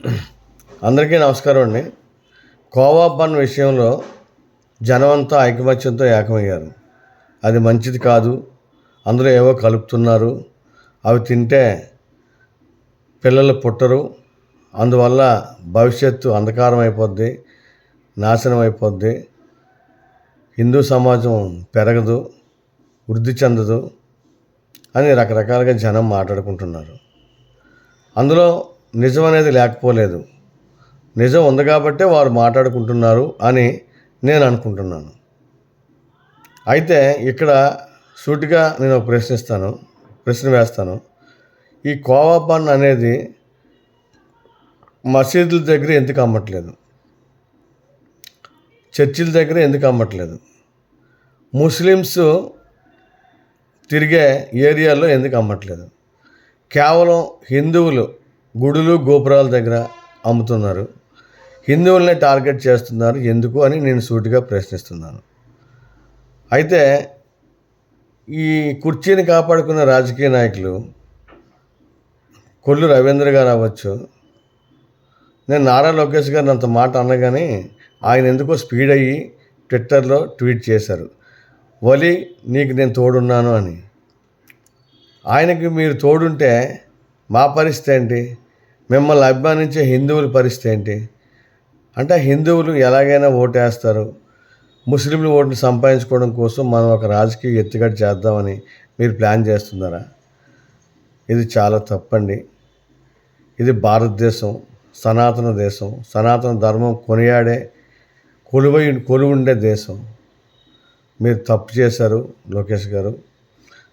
అందరికీ నమస్కారం అండి. కోవా బన్ విషయంలో జనమంతా ఐకమత్యంతో ఏకమయ్యారు. అది మంచిది కాదు, అందులో ఏవో కలుపుతున్నారు, అవి తింటే పిల్లలు పుట్టరు, అందువల్ల భవిష్యత్తు అంధకారం అయిపోద్ది, నాశనం అయిపోద్ది, హిందూ సమాజం పెరగదు, వృద్ధి చెందదు అని రకరకాలుగా జనం మాట్లాడుకుంటున్నారు. అందులో నిజం అనేది లేకపోలేదు. నిజం ఉంది కాబట్టే వారు మాట్లాడుకుంటున్నారు అని నేను అనుకుంటున్నాను. అయితే ఇక్కడ సూటిగా నేను ఒక ప్రశ్న వేస్తాను. ఈ కోవా బన్ అనేది మసీదుల దగ్గర ఎందుకు అమ్మట్లేదు? చర్చిల దగ్గర ఎందుకు అమ్మట్లేదు? ముస్లిమ్స్ తిరిగే ఏరియాలో ఎందుకు అమ్మట్లేదు? కేవలం హిందువులు గుడులు గోపురాల దగ్గర అమ్ముతున్నారు. హిందువులనే టార్గెట్ చేస్తున్నారు ఎందుకు అని నేను సూటిగా ప్రశ్నిస్తున్నాను. అయితే ఈ కుర్చీని కాపాడుకున్న రాజకీయ నాయకులు కొల్లు రవీంద్ర గారు అవ్వచ్చు, నేను నారా లోకేష్ గారిని అంత మాట అన్నగానే ఆయన ఎందుకో స్పీడ్ అయ్యి ట్విట్టర్లో ట్వీట్ చేశారు, వలి నీకు నేను తోడున్నాను అని. ఆయనకి మీరు తోడుంటే మా పరిస్థితి ఏంటి? మిమ్మల్ని అభిమానించే హిందువుల పరిస్థితి ఏంటి? అంటే హిందువులు ఎలాగైనా ఓటేస్తారు, ముస్లింలు ఓటుని సంపాదించుకోవడం కోసం మనం ఒక రాజకీయ ఎత్తుగడ చేద్దామని మీరు ప్లాన్ చేస్తున్నారా? ఇది చాలా తప్పండి. ఇది భారతదేశం, సనాతన దేశం, సనాతన ధర్మం కొనియాడే కొలువుండే దేశం. మీరు తప్పు చేశారు లోకేష్ గారు.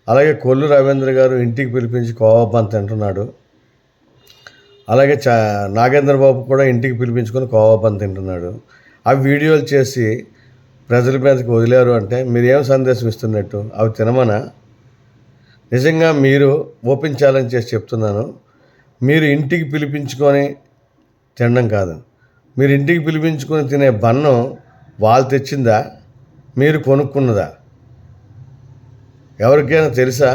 అలాగే కొల్లు రవీంద్ర గారు ఇంటికి పిలిపించి కోవా బన్ తింటున్నాడు. అలాగే నాగేంద్ర బాబు కూడా ఇంటికి పిలిపించుకొని కోవా బన్ తింటున్నాడు. ఆ వీడియోలు చేసి ప్రజల మీదకి వదిలేరు అంటే మీరు ఏం సందేశం ఇస్తున్నట్టు? అవి తినమనా? నిజంగా మీరు ఓపెన్ ఛాలెంజ్ చేసి చెప్తున్నాను, మీరు ఇంటికి పిలిపించుకొని తినడం కాదు, మీరు ఇంటికి పిలిపించుకొని తినే బన్ను వాళ్ళు తెచ్చిందా, మీరు కొనుక్కున్నదా? ఎవరికైనా తెలుసా?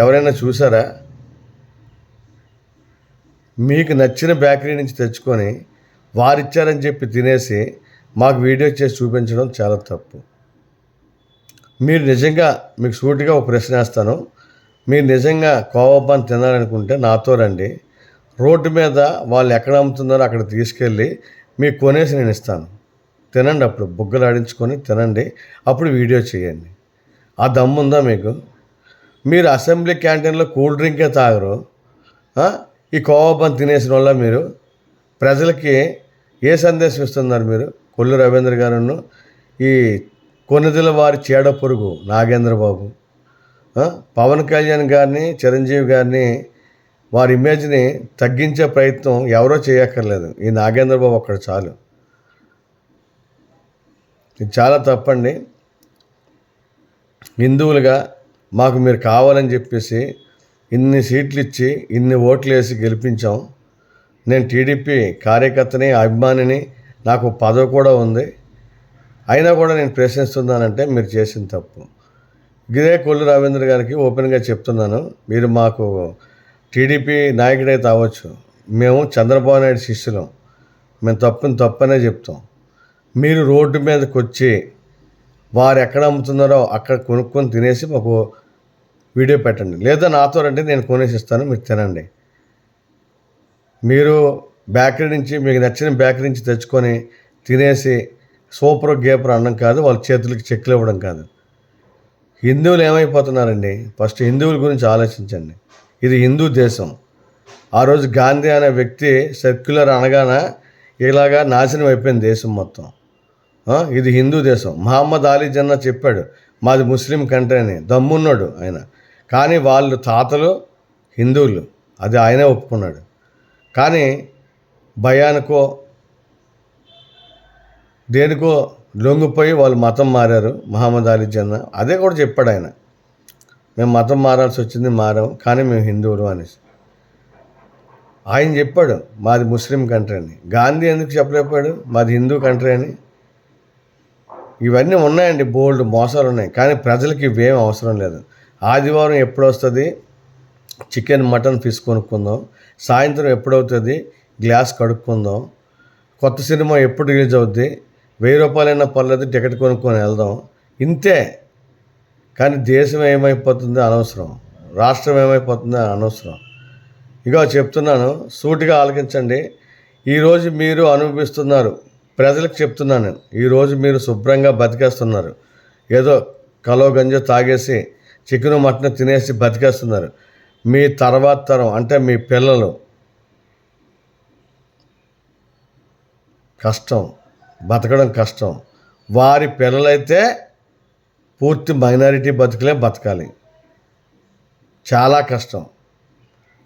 ఎవరైనా చూసారా? మీకు నచ్చిన బేకరీ నుంచి తెచ్చుకొని వారిచ్చారని చెప్పి తినేసి మాకు వీడియో చేసి చూపించడం చాలా తప్పు. మీరు నిజంగా, మీకు సూటిగా ఒక ప్రశ్న వేస్తాను, మీరు నిజంగా కోవా బన్ తినాలనుకుంటే నాతో రండి, రోడ్డు మీద వాళ్ళు ఎక్కడ అమ్ముతున్నారో అక్కడ తీసుకెళ్ళి మీకు కొనేసి నేను ఇస్తాను. తినండి, అప్పుడు బుగ్గలు ఆడించుకొని తినండి, అప్పుడు వీడియో చేయండి. ఆ దమ్ముందా మీకు? మీరు అసెంబ్లీ క్యాంటీన్లో కూల్ డ్రింకే తాగరు, ఈ కోవా బన్ తినేసిన వల్ల మీరు ప్రజలకి ఏ సందేశం ఇస్తున్నారు? మీరు కొల్లు రవీంద్ర గారును ఈ కొన్నిదల వారి చీడ పొరుగు నాగేంద్ర బాబు, పవన్ కళ్యాణ్ గారిని, చిరంజీవి గారిని, వారి ఇమేజ్ని తగ్గించే ప్రయత్నం ఎవరో చేయక్కర్లేదు, ఈ నాగేంద్ర బాబు ఒక్కడు చాలు. ఇది చాలా తప్పండి. హిందువులుగా మాకు మీరు కావాలని చెప్పేసి ఇన్ని సీట్లు ఇచ్చి ఇన్ని ఓట్లు వేసి గెలిపించాం. నేను టీడీపీ కార్యకర్తని, అభిమానిని, నాకు పదవి కూడా ఉంది, అయినా కూడా నేను ప్రశ్నిస్తున్నానంటే మీరు చేసిన తప్పు. ఇదే కొల్లు రవీంద్ర గారికి ఓపెన్గా చెప్తున్నాను, మీరు మాకు టీడీపీ నాయకుడైతే అవ్వచ్చు, మేము చంద్రబాబు నాయుడు శిష్యులం, మేము తప్పనే చెప్తాం. మీరు రోడ్డు మీదకి వచ్చి వారు ఎక్కడ అమ్ముతున్నారో అక్కడ కొనుక్కొని తినేసి మాకు వీడియో పెట్టండి, లేదా నాతో రండి, నేను కొనేసి ఇస్తాను, మీరు తినండి. మీరు బేకరీ నుంచి, మీకు నచ్చిన బేకరీ నుంచి తెచ్చుకొని తినేసి సూపర్ గేపర్ అనడం కాదు, వాళ్ళ చేతులకి చెక్కులు ఇవ్వడం కాదు. హిందువులు ఏమైపోతున్నారండి? ఫస్ట్ హిందువుల గురించి ఆలోచించండి. ఇది హిందూ దేశం. ఆ రోజు గాంధీ అనే వ్యక్తి సర్క్యులర్ అనగానే ఇలాగా నాశనం అయిపోయింది దేశం మొత్తం. ఇది హిందూ దేశం. మహమ్మద్ అలీ జిన్నా చెప్పాడు మాది ముస్లిం కంట్రీ అని, దమ్మున్నాడు ఆయన. కానీ వాళ్ళు తాతలు హిందువులు, అది ఆయనే ఒప్పుకున్నాడు. కానీ భయానికో దేనికో లొంగిపోయి వాళ్ళు మతం మారారు. మహమ్మద్ అలీ జిన్నా అదే కూడా చెప్పాడు ఆయన, మేము మతం మారాల్సి వచ్చింది, మారాం, కానీ మేము హిందువులు అనేసి ఆయన చెప్పాడు మాది ముస్లిం కంట్రీ అని. గాంధీ ఎందుకు చెప్పలేకపోయాడు మాది హిందూ కంట్రీ అని? ఇవన్నీ ఉన్నాయండి, బోల్డ్ మోసాలు ఉన్నాయి, కానీ ప్రజలకి ఇవేం అవసరం లేదు. ఆదివారం ఎప్పుడు వస్తుంది చికెన్, మటన్, ఫిష్ కొనుక్కుందాం, సాయంత్రం ఎప్పుడవుతుంది గ్లాస్ కడుక్కుందాం, కొత్త సినిమా ఎప్పుడు రిలీజ్ అవుద్ది, 1000 రూపాయలైనా పర్లేదు టికెట్ కొనుక్కొని వెళ్దాం, ఇంతే. కానీ దేశం ఏమైపోతుందో అనవసరం, రాష్ట్రం ఏమైపోతుందో అనవసరం. ఇగో చెప్తున్నాను, సూటిగా ఆలకించండి. ఈరోజు మీరు అనుభవిస్తున్నారు, ప్రజలకు చెప్తున్నాను నేను. ఈరోజు మీరు శుభ్రంగా బతికేస్తున్నారు, ఏదో కలో గంజో తాగేసి చికెను మటన్ తినేసి బతికేస్తున్నారు. మీ తర్వాత తరం అంటే మీ పిల్లలు కష్టం, బతకడం కష్టం. వారి పిల్లలైతే పూర్తి మైనారిటీ బతుకులే బతకాలి, చాలా కష్టం.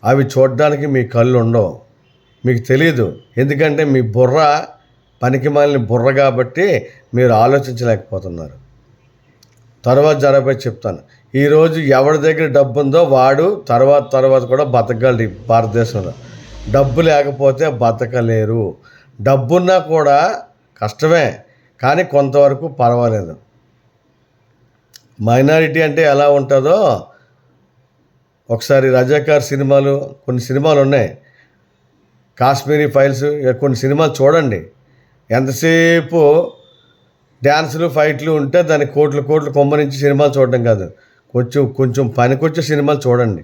అవి చూడడానికి మీ కళ్ళు ఉండవు, మీకు తెలియదు. ఎందుకంటే మీ బుర్ర పనికిమాలిన బుర్ర కాబట్టి మీరు ఆలోచించలేకపోతున్నారు. తర్వాత జరగబోయి చెప్తాను. ఈరోజు ఎవరి దగ్గర డబ్బు ఉందో వాడు తర్వాత కూడా బతకగలడు ఈ భారతదేశంలో. డబ్బు లేకపోతే బతకలేరు. డబ్బున్నా కూడా కష్టమే, కానీ కొంతవరకు పర్వాలేదు. మైనారిటీ అంటే ఎలా ఉంటుందో ఒకసారి రజాకార్ సినిమాలు, కొన్ని సినిమాలు ఉన్నాయి, కాశ్మీరీ ఫైల్స్, కొన్ని సినిమాలు చూడండి. ఎంతసేపు డ్యాన్సులు ఫైట్లు ఉంటే దాన్ని కోట్లు కొమ్మరించి సినిమాలు చూడడం కాదు, కొంచెం పనికొచ్చే సినిమాలు చూడండి.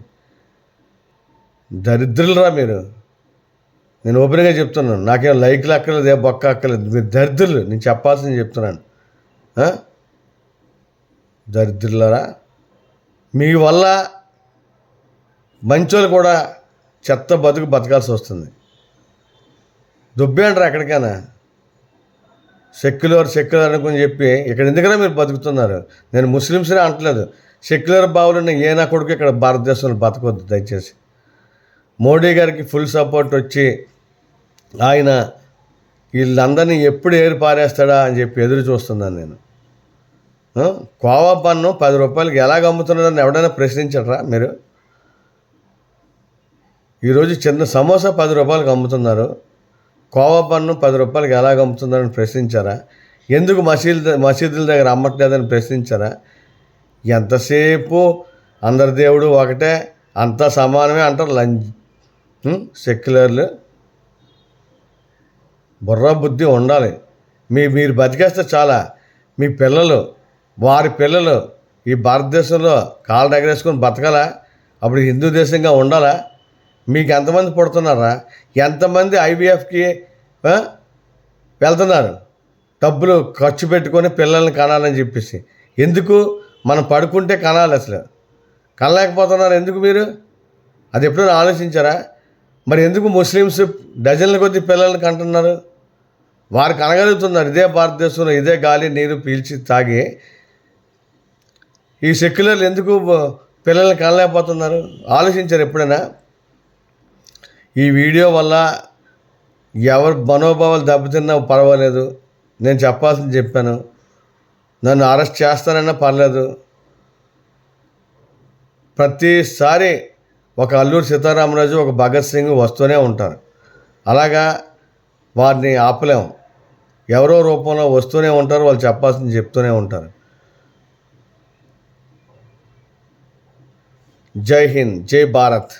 దరిద్రులరా మీరు, నేను ఓపెన్గా చెప్తున్నాను. నాకేం లైక్లు అక్కర్లేదు, ఏ బొక్క అక్కర్లేదు. మీరు దరిద్రులు, నేను చెప్పాల్సింది చెప్తున్నాను. దరిద్రులరా, మీ వల్ల మంచోళ్ళు కూడా చెత్త బతకాల్సి వస్తుంది. దుబ్బేంటారు ఎక్కడికైనా. సెక్యులర్ అనుకుని చెప్పి ఇక్కడ ఎందుకైనా మీరు బతుకుతున్నారు. నేను ముస్లిమ్స్నే అంటలేదు, సెక్యులర్ బావులున్న ఏ నా కొడుకు ఇక్కడ భారతదేశంలో బతకొద్దు దయచేసి. మోడీ గారికి ఫుల్ సపోర్ట్ వచ్చి ఆయన వీళ్ళందరినీ ఎప్పుడు ఏరి పారేస్తాడా అని చెప్పి ఎదురు చూస్తున్నాను నేను. కోవా పన్ను 10 రూపాయలకి ఎలాగ అమ్ముతున్నారని ఎవడైనా ప్రశ్నించడరా మీరు? ఈరోజు చిన్న సమోసా 10 రూపాయలకి అమ్ముతున్నారు, కోవా పన్ను 10 రూపాయలకి ఎలాగ అమ్ముతున్నారని ప్రశ్నించారా? ఎందుకు మసీదుల దగ్గర అమ్మట్లేదని ప్రశ్నించారా? ఎంతసేపు అందరి దేవుడు ఒకటే, అంతా సమానమే అంటారు సెక్యులర్లు. బుర్ర బుద్ధి ఉండాలి. మీరు బతికేస్తే చాలా. మీ పిల్లలు, వారి పిల్లలు ఈ భారతదేశంలో కాళ్ళు ఎగరేసుకొని బతకాలా? అప్పుడు హిందూ దేశంగా ఉండాలా? మీకు ఎంతమంది పుడుతున్నారా? ఎంతమంది ఐవీఎఫ్కి వెళ్తున్నారు డబ్బులు ఖర్చు పెట్టుకొని పిల్లల్ని కనాలని చెప్పేసి? ఎందుకు? మనం పడుకుంటే కనాలి, అసలు కనలేకపోతున్నారు ఎందుకు మీరు? అది ఎప్పుడైనా ఆలోచించారా? మరి ఎందుకు ముస్లిమ్స్ డజన్ల కొద్ది పిల్లల్ని కంటున్నారు? వారు కనగలుగుతున్నారు ఇదే భారతదేశంలో, ఇదే గాలి నీరు పీల్చి తాగి. ఈ సెక్యులర్లు ఎందుకు పిల్లల్ని కనలేకపోతున్నారు? ఆలోచించారు ఎప్పుడైనా? ఈ వీడియో వల్ల ఎవరు మనోభావాలు దెబ్బతిన్నా పర్వాలేదు, నేను చెప్పాల్సింది చెప్పాను. నన్ను అరెస్ట్ చేస్తానన్నా పర్లేదు. ప్రతిసారి ఒక అల్లూరి సీతారామరాజు, ఒక భగత్ సింగ్ వస్తూనే ఉంటారు. అలాగా వారిని ఆపలేము. ఎవరో రూపంలో వస్తూనే ఉంటారు, వాళ్ళు చెప్పాల్సింది చెప్తూనే ఉంటారు. జై హింద్, జై భారత్.